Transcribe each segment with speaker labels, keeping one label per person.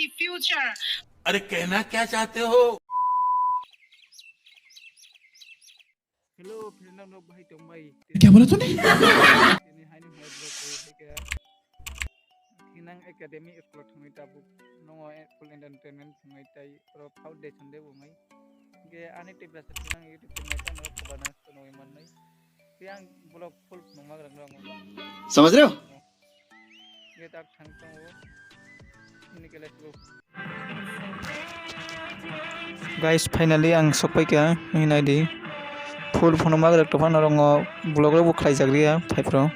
Speaker 1: money future.
Speaker 2: अरे कहना क्या चाहते हो?
Speaker 3: हेलो फिर नाम लोग भाई तुम भाई
Speaker 4: क्या बोला तूने?
Speaker 3: ini hai ni hai bro ko hai kaya hinang academy school thungai ta bu no full entertainment thungai tai pro foundation de bu ngai ge ani tip rasa hinang youtube channel ta no khabana no iman nai yang blog full nongma grang grang
Speaker 4: समझ रहे हो?
Speaker 3: ge tak thang tong wo ini ke let's go guys finally ang sopai kya hinai di full phone ma grang to phano rongo blog ro bu khlai jagriya phai pro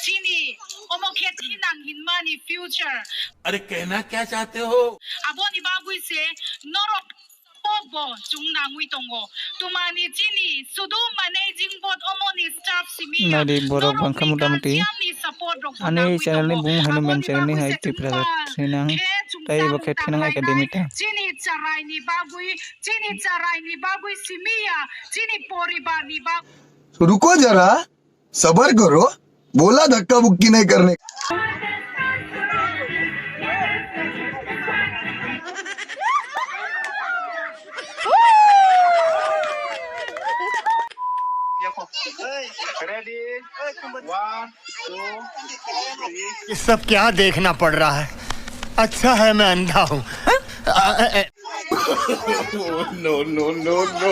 Speaker 1: Chini, omo khet hinang hin money future.
Speaker 2: अरे कहना क्या चाहते हो?
Speaker 1: Aboni bagui se norok obo chungna ngui tongo. Tumani chini sudu managing board omoni staff simi.
Speaker 3: Nadi borok bangka muda-mudi ane channel ni bung hanu men channel ni hai tip rasa sinang tai bakhe thinang academy ta
Speaker 1: Chini charai ni bagui simia. Chini poriba ni bagui.
Speaker 5: रुको जरा सबर करो बोला धक्का बुक्की नहीं करने
Speaker 6: ये सब क्या देखना पड़ रहा है? अच्छा है मैं अंधा हूँ।
Speaker 2: No no no no